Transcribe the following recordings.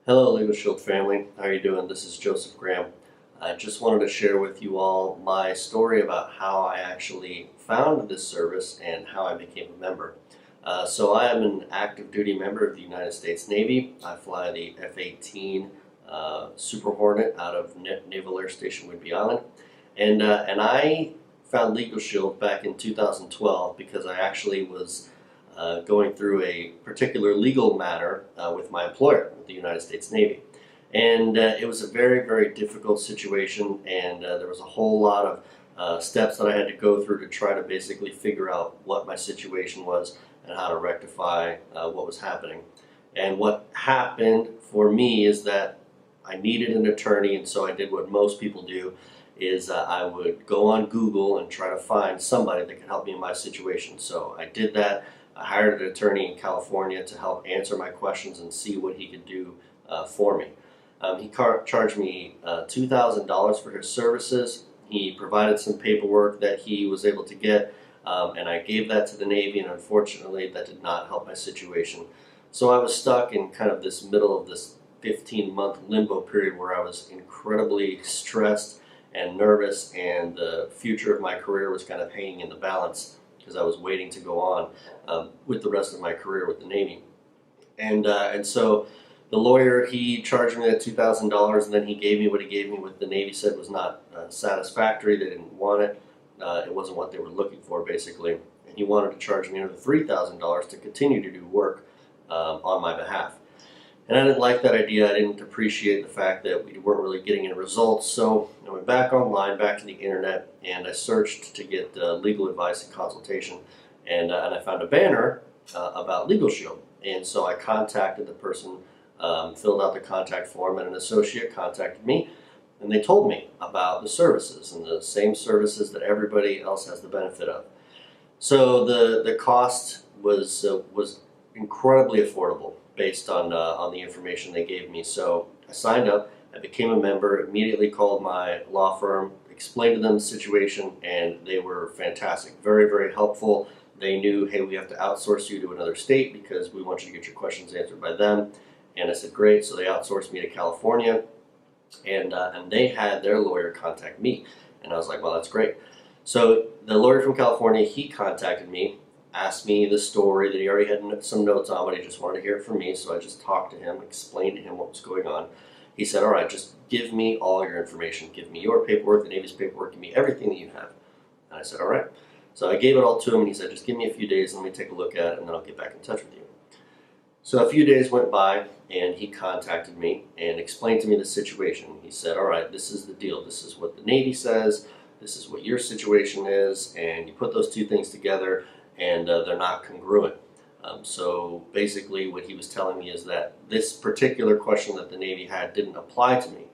Hello, LegalShield family. How are you doing? This is Joseph Graham. I just wanted to share with you all my story about how I actually found this service and how I became a member. So I am an active duty member of the United States Navy. I fly the F-18 Super Hornet out of Naval Air Station Whidbey Island. And I found LegalShield back in 2012 because I actually was going through a particular legal matter with my employer, with the United States Navy. And it was a very, very difficult situation, and there was a whole lot of steps that I had to go through to try to basically figure out what my situation was and how to rectify what was happening. And what happened for me is that I needed an attorney, and so I did what most people do, is I would go on Google and try to find somebody that could help me in my situation. So I did that. I hired an attorney in California to help answer my questions and see what he could do for me. He charged me $2,000 for his services. He provided some paperwork that he was able to get, and I gave that to the Navy, and unfortunately that did not help my situation. So I was stuck in kind of this middle of this 15-month limbo period where I was incredibly stressed and nervous, and the future of my career was kind of hanging in the balance because I was waiting to go on with the rest of my career with the Navy. And so the lawyer, he charged me that $2,000, and then he gave me what he gave me, what the Navy said was not satisfactory. They didn't want it. It wasn't what they were looking for, basically. And he wanted to charge me another $3,000 to continue to do work on my behalf. And I didn't like that idea. I didn't appreciate the fact that we weren't really getting any results. So I went back online, back to the internet, and I searched to get legal advice and consultation. And I found a banner about LegalShield. And so I contacted the person, filled out the contact form, and an associate contacted me. And they told me about the services and the same services that everybody else has the benefit of. So the cost was incredibly affordable based on the information they gave me. So I signed up, I became a member, immediately called my law firm, explained to them the situation, and they were fantastic. Very, very helpful. They knew, hey, we have to outsource you to another state because we want you to get your questions answered by them. And I said, great. So they outsourced me to California, and they had their lawyer contact me. And I was like, well, that's great. So the lawyer from California, he contacted me, asked me the story that he already had some notes on, but he just wanted to hear it from me. So I just talked to him, explained to him what was going on. He said, all right, just give me all your information. Give me your paperwork, the Navy's paperwork, give me everything that you have. And I said, all right. So I gave it all to him, and he said, just give me a few days, let me take a look at it, and then I'll get back in touch with you. So a few days went by, and he contacted me and explained to me the situation. He said, all right, this is the deal. This is what the Navy says. This is what your situation is. And you put those two things together, and they're not congruent. So basically what he was telling me is that this particular question that the Navy had didn't apply to me.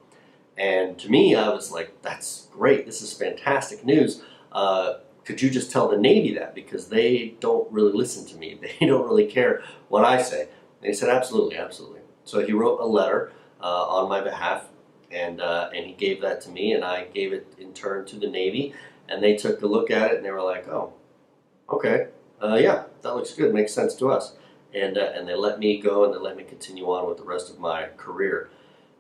And to me, I was like, that's great. This is fantastic news. Could you just tell the Navy that? Because they don't really listen to me. They don't really care what I say. And he said, absolutely, absolutely. So he wrote a letter on my behalf, and he gave that to me, and I gave it in turn to the Navy, and they took a look at it, and they were like, oh, okay, yeah, that looks good, makes sense to us. And they let me go, and they let me continue on with the rest of my career.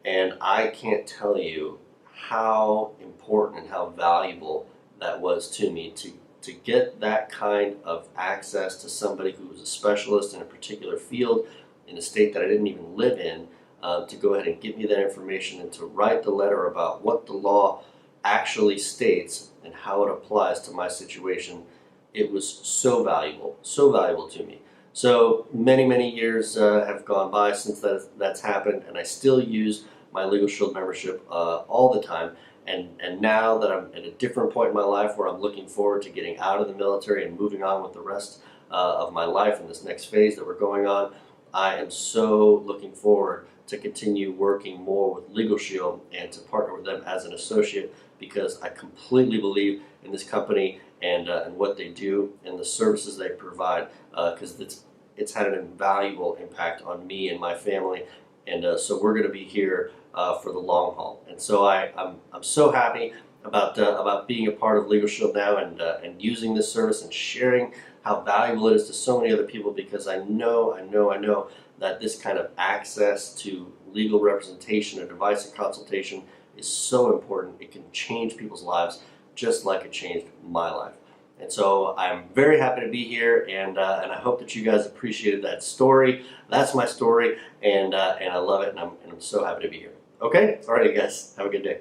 And I can't tell you how important and how valuable that was to me to get that kind of access to somebody who was a specialist in a particular field in a state that I didn't even live in, to go ahead and get me that information and to write the letter about what the law actually states and how it applies to my situation. It was so valuable to me. So many, many years have gone by since that's happened, and I still use my LegalShield membership all the time. And now that I'm at a different point in my life where I'm looking forward to getting out of the military and moving on with the rest of my life in this next phase that we're going on, I am so looking forward to continue working more with LegalShield and to partner with them as an associate, because I completely believe in this company and what they do and the services they provide, because it's had an invaluable impact on me and my family. And so we're going to be here for the long haul. And so I'm so happy about being a part of LegalShield now, and using this service and sharing how valuable it is to so many other people, because I know that this kind of access to legal representation, advice, and consultation is so important. It can change people's lives just like it changed my life. And so I'm very happy to be here, and I hope that you guys appreciated that story. That's my story, and I love it, and I'm so happy to be here. Okay? All right, guys. Have a good day.